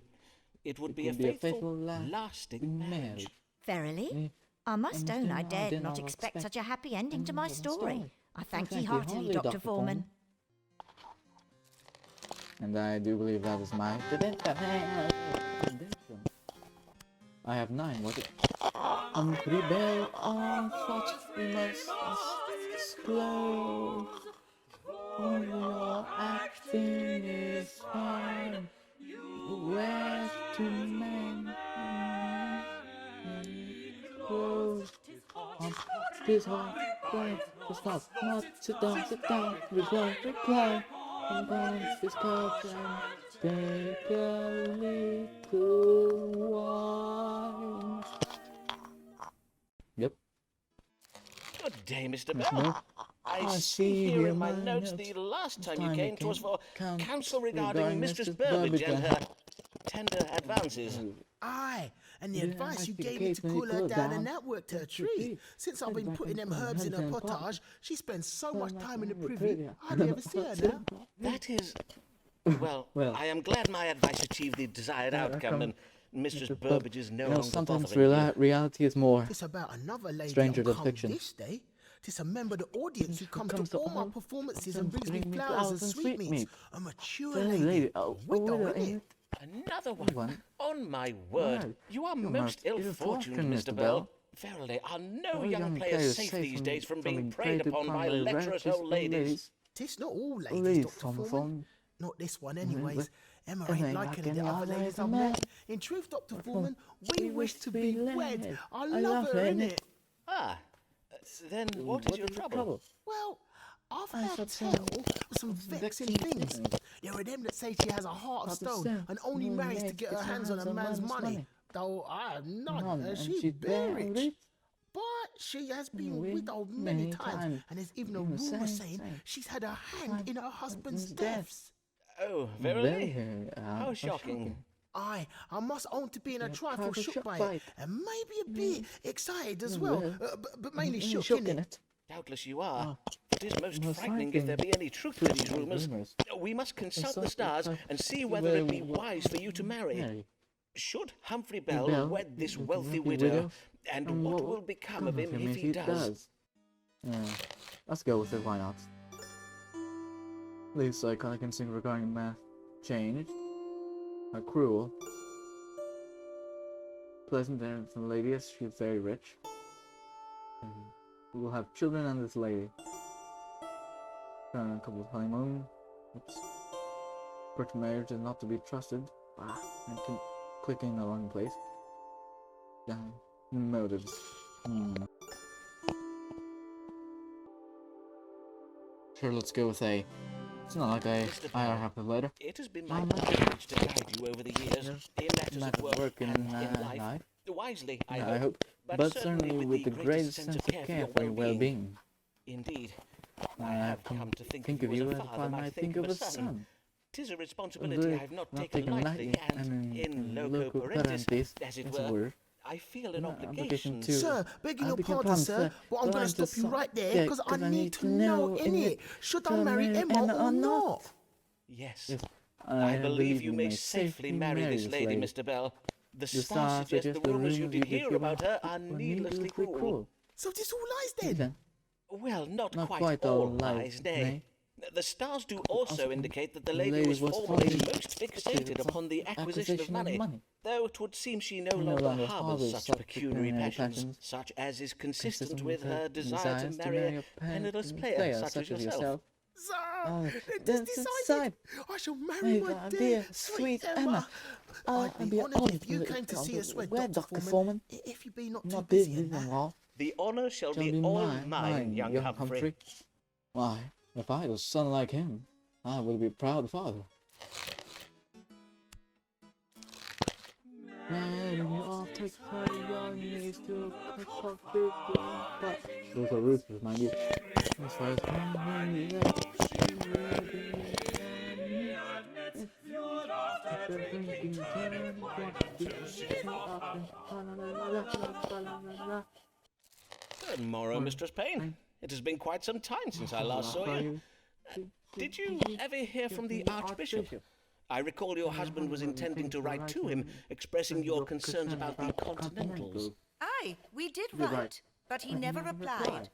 It would be a faithful, lasting marriage. Verily? I must own I dared not expect such a happy ending to my story. I thank ye heartily, Dr. Foreman. And I do believe that is my prediction. I have 9, was it? Humphrey Bell on such we must disclose. For your acting is fine. Where to men close on this hard way to stop, not sit down, reply, and bounce this cup and take a little wine. Yep. Good day, Mr. Bell. I see here in my notes the last time you came to us for counsel regarding Mistress Burbage and her tender advances. Aye, and the advice you gave me to cool her down and that worked her treat. Since I've been putting them herbs in her potage, she spends so much time in the privy, I never see her now. That is... Well, I am glad my advice achieved the desired outcome, and Mistress Burbage is no longer sometimes bothering you. reality is more It's about another lady stranger than come fiction. this day. Tis a member of the audience who comes to all my performances and brings me flowers and sweetmeats. A mature lady, a widow, innit? Another one? On my word, you are most ill-fortunate, Mr. Bell. Verily, are no young players safe these days from being preyed upon by lecherous old ladies. Tis not all ladies, Dr. Foreman. Not this one, anyways. Emma ain't like any of the other ladies I've met. In truth, Dr. Foreman, we wish to be wed. I love her, innit? Ah, then what is your trouble? Well, I've heard tell of some vexing things. There are them that say she has a heart of stone and only marries to get her hands on a man's money. Though I am none, and she's very rich. But she has been widowed many times, and there's even a rumour saying she's had a hand in her husband's deaths. Oh, verily? How shocking. Aye, I must own to being a trifle shook by it, and maybe a bit excited as well, but mainly shook, innit? Doubtless you are. It is most frightening if there be any truth to these rumours. We must consult the stars and see whether it be wise for you to marry. Should Humphrey Bell wed this wealthy widow, and what will become of him if he does? Let's go with it, why not? Least iconic instinct regarding math changed. Cruel. Pleasant and lady, as she's very rich. We will have children and this lady. A couple of honeymoon. Oops. Birth marriage is not to be trusted. I keep clicking the wrong place. Motives. Sure, let's go with A. It's not like I have the letter. It has been my privilege to guide you over the years in matters of work and in life. Wisely, I hope. But certainly with the greatest sense of care for your well-being. Indeed. I have come to think of you as a father might think of a son. 'Tis a responsibility I have not taken lightly, and in loco parentis, as it were, I feel an obligation to... Sir, begging your pardon, sir, but I'm going to stop you right there, because I need to know, innit, should I marry Emma or not? Yes, I believe you may safely marry this lady, Mr. Bell. The stars suggest the rumours you did hear about her are needlessly cruel. So this all lies then? Well, not quite all lies, nay. The stars do also indicate that the lady was formerly most fixated upon the acquisition of money, though it would seem she no longer harbours such pecuniary passions, such as is consistent with her desire to marry a penniless player such as yourself. Sir, it is decided. I shall marry my dear, sweet Emma. I'd be honoured if you came to see us wed, Dr. Foreman, if you be not too busy. The honour shall be all mine, young Humphrey. Why, if I had a son like him, I would be a proud father. Those are roosters, mind you. Good morrow, Mistress Payne. It has been quite some time since I last saw you. Did you ever hear from the Archbishop? I recall your husband was intending to write to him, expressing your concerns about the Continentals. Aye, we did write, but he never replied.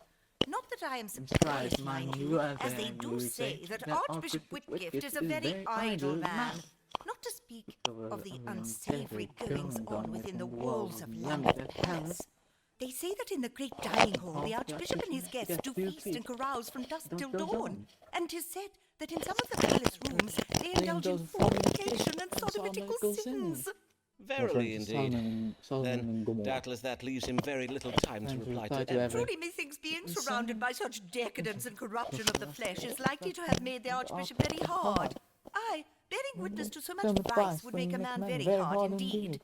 Not that I am surprised, mind you, as they do say that Archbishop Whitgift is a very idle man. Not to speak of the unsavoury goings-on within the walls of Lambeth Palace. They say that in the great dining hall the Archbishop and his guests do feast and carouse from dusk till dawn, and 'tis said that in some of the palace rooms they indulge in fornication and sodomitical sins. Verily, indeed. Then, doubtless that leaves him very little time to reply to them. Truly, methinks being surrounded by such decadence and corruption of the flesh is likely to have made the Archbishop very hard. Aye, bearing witness to so much vice would make a man very hard indeed.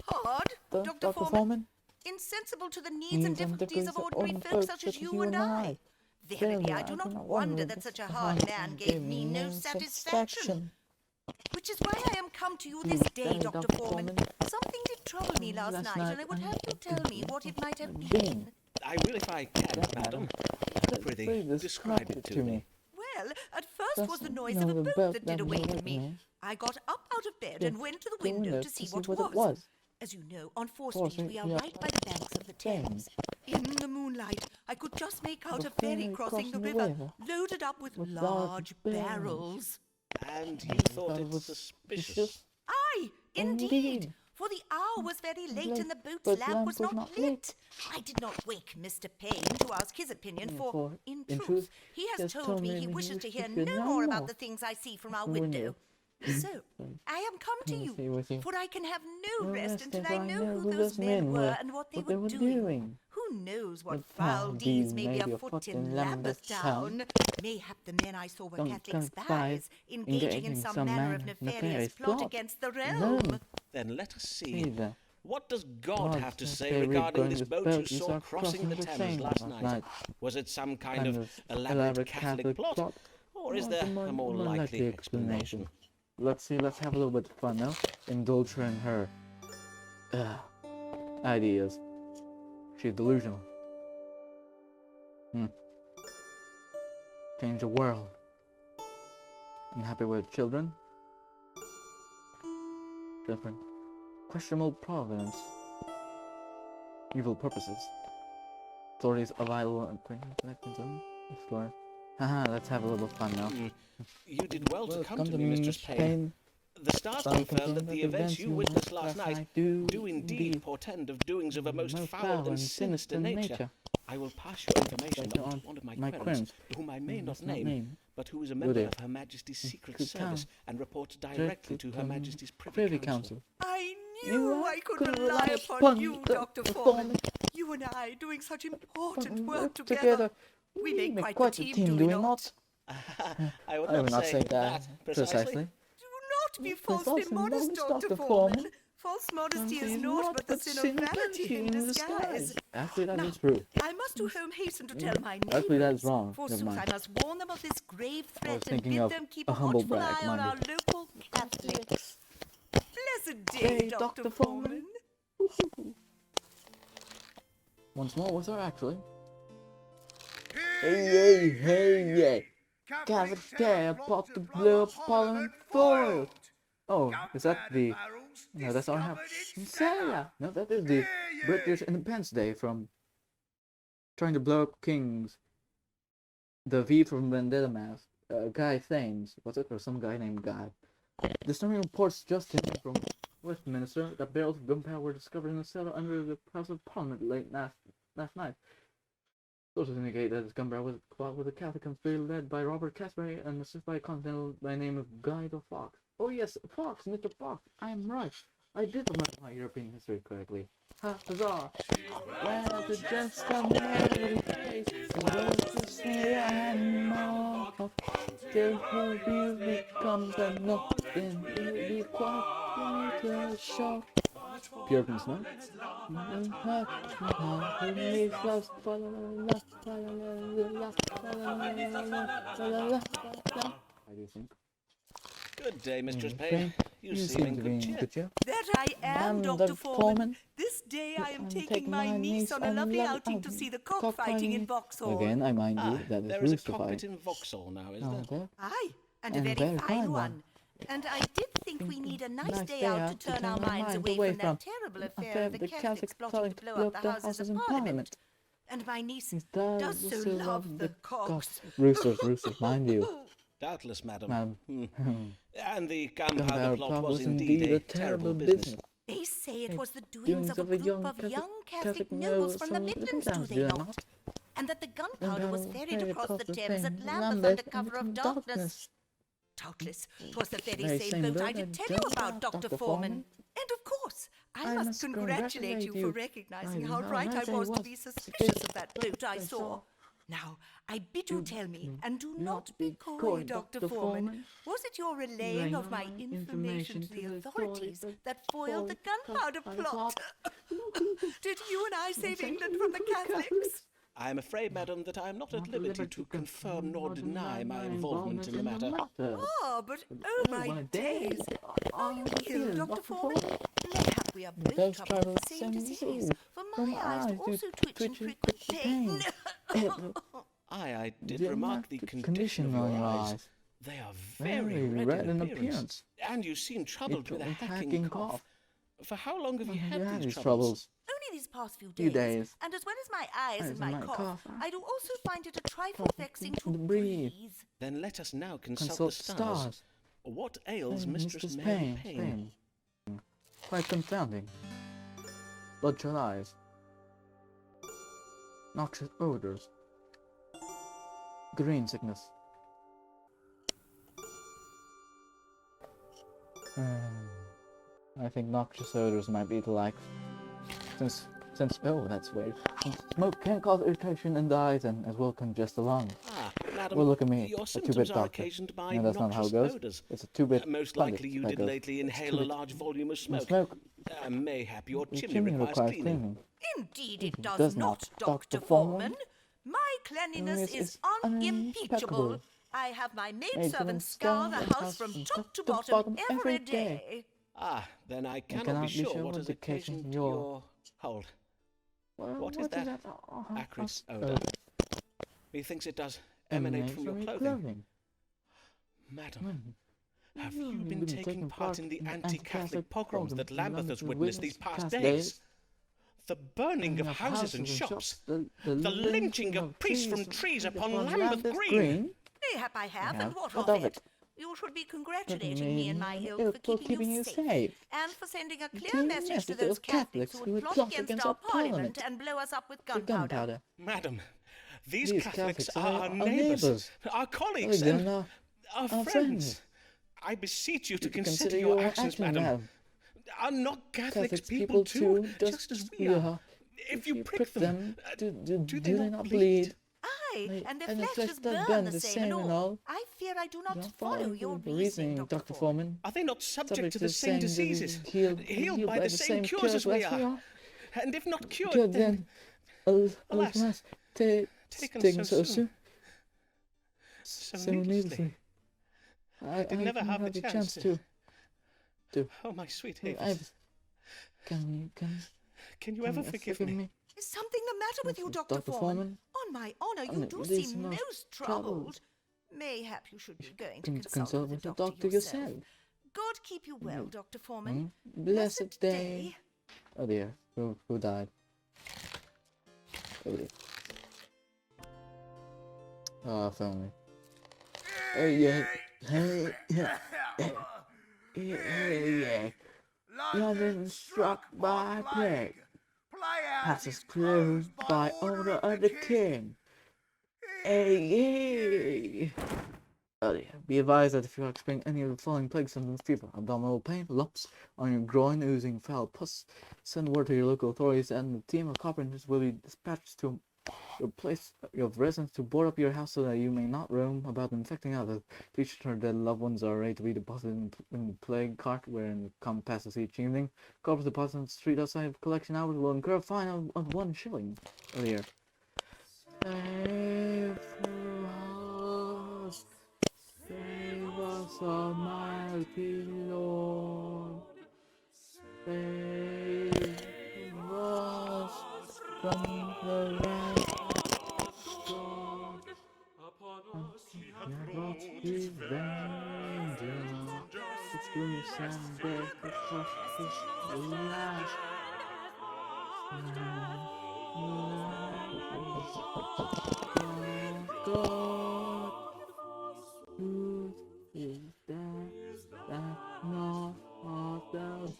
Hard, Dr. Foreman? Insensible to the needs and difficulties of ordinary folk such as you and I. Verily, I do not wonder that such a hard man gave me no satisfaction. Which is why I am come to you this day, Dr. Foreman. Something did trouble me last night, and I would have you tell me what it might have been. I will if I can, madam. Prithee, describe it to me. Well, at first was the noise of a boat that did awaken me. I got up out of bed and went to the window to see what it was. As you know, on 4th Street we are right by the banks of the Thames. In the moonlight, I could just make out a ferry crossing the river, loaded up with large barrels. And you thought it suspicious? Aye, indeed. For the hour was very late and the boat's lamp was not lit. I did not wake Mr. Payne to ask his opinion, for, in truth, he has told me he wishes to hear no more about the things I see from our window. So, I am come to you, for I can have no rest until I know who those men were and what they were doing. Who knows what foul deeds may be afoot in Lambeth Town? Mayhap the men I saw were Catholic spies, engaging in some manner of nefarious plot against the realm. Then let us see. What does God have to say regarding this boat you saw crossing the Thames last night? Was it some kind of elaborate Catholic plot? Or is there a more likely explanation? Let's have a little bit of fun now. Indulge her in her ideas. She's delusional. Change the world. Unhappy with children? Different. Questionable providence. Evil purposes. Authorities of idle and explore. Haha, let's have a little fun now. You did well to come to me, Mistress Payne. The stars confirm that the events you witnessed last night do indeed portend of doings of a most foul and sinister nature. I will pass your information on to one of my querents, whom I may not name, but who is a member of Her Majesty's Secret Service and reports directly to Her Majesty's Privy Council. I knew I could rely upon you, Dr. Foreman. You and I doing such important work together. We make quite a team, do we not? I would not say that precisely. Do not be falsely modest, Dr. Foreman. False modesty is naught but the sin of vanity in disguise. Actually, that is true. I must to home hasten to tell my neighbors. Actually, that is wrong. Forsooth, I must warn them of this grave I was threat and thinking bid of them keep a a humble watchful brag, eye on mind our you. local Catholics. Blessed day, Dr. Foreman. Once more with her, actually. Hey. Cavalier about to blow up Parliament foiled. Oh, is that the... No, that's our house. No, that is the British Independence Day from trying to blow up kings. The V from Vendetta Mask. Guy Thames. Was it? Or some guy named Guy. Disturbing reports just in from Westminster that barrels of gunpowder were discovered in a cellar under the House of Parliament late last night. Sources indicate that this gunpowder was caught with a Catholic conspiracy led by Robert Casbury and assisted by a continental by the name of Guy the Fox. Oh yes, Fox, Mr. Fox, I am right. I did remember my European history correctly. Ha, huzzah! Well, the just come every face, to say and more. Till her beauty comes and nothing will be quite a shock. Puritans, no? I do think. Good day, Mistress Payne. You seem in good cheer. That I am, Dr. Foreman. This day I am taking my niece on a lovely outing to see the cockfighting in Vauxhall. Again, I mind you, that is There is a rooster cockpit fight. in Vauxhall now, is there? Aye, and a very fine one. And I did think we need a nice day out to turn our minds away from that terrible affair of the Catholics plotting to blow up the Houses of Parliament. And my niece does so love the cocks. Roosters, mind you. Doubtless, madam. And the gunpowder plot was indeed a terrible business. They say it was the doings of a group of young Catholic nobles from the Midlands, do they not? And that the gunpowder was ferried across the Thames at Lambeth under cover of darkness. Doubtless, 'twas the very same boat I did tell you about, Dr. Foreman. And of course, I must congratulate you for recognizing how right I was to be suspicious of that boat I saw. Now, I bid you tell me, and do not be coy, Dr. Foreman, was it your relaying of my information to the authorities that foiled the gunpowder plot? Did you and I save England from the Catholics? I am afraid, madam, that I am not at liberty to confirm nor deny my involvement in the matter. Ah, but oh my days! Are you ill, Dr. Foreman? Mayhap we are both troubled with the same disease, for my eyes do also twitch and prick with pain. I did remark the condition of your eyes. They are very red in appearance. And you seem troubled with a hacking cough. For how long have you had these troubles? Only these past few days. And as well as my eyes and my cough, I do also find it a trifle vexing to breathe. Then let us now consult the stars. What ails Mistress Mary Payne? Quite confounding. Bloodshot eyes. Noxious odors. Green sickness. I think noxious odors might be like since oh, that's weird. Since smoke can cause irritation in the eyes and as well congest the lungs. Madam, well, look at me, your a symptoms two-bit are doctor. occasioned by No, that's not how it goes. odors. It's a two-bit. Most likely you did lately inhale a large volume of smoke. Mayhap your chimney requires cleaning. Indeed it does not, Dr. Foreman. My cleanliness is unimpeachable. I have my maidservants scour the house from top to bottom every day. Then I cannot be sure what has occasioned your... Hold. What is that acrid odor? Methinks it does emanate from your clothing. Madam, have you been taking part in the anti-Catholic pogroms that Lambeth has witnessed these past days? The burning of houses and shops, the lynching of priests from trees upon Lambeth Green. Mayhap I have, and what of it? You should be congratulating me and my ilk for keeping you safe, and for sending a clear message to those Catholics who would plot against our Parliament and blow us up with gunpowder. Madam, these Catholics are our neighbours, our colleagues, and our friends. I beseech you to consider your actions, madam. Are not Catholics people too, just as we are? If you prick them, do they not bleed? Aye, and their flesh is burned the same and all. I fear I do not follow your reasoning, Dr. Foreman. Are they not subject to the same diseases, healed by the same cures as we are? And if not cured, then, alas, taken so soon, so needlessly. I never have the chance to. Oh, my sweet Avis. Can you ever forgive me? Is something the matter with you, Dr. Foreman? On my honour, you do seem most troubled. Mayhap you should be going to consult with the doctor yourself. God keep you well, Dr. Foreman. Blessed day. Oh dear, who died? Oh dear. Oh, family. Yeah. London struck by plague. Passes closed by order of the king. Hey. Oh dear. Be advised that if you are experiencing any of the following plague symptoms: fever, abdominal pain, lumps on your groin, oozing foul pus, send word to your local authorities, and the team of carpenters will be dispatched to your place of residence to board up your house so that you may not roam about infecting others. Please ensure that loved ones are ready to be deposited in the plague cart wherein come passes each evening. Corpse deposited on the street outside of collection hours will incur a fine of 1 shilling. Earlier. Save us, Almighty Lord. Save us from the wrath of God. Upon us he hath brought his vengeance. Its loose and death across his lash.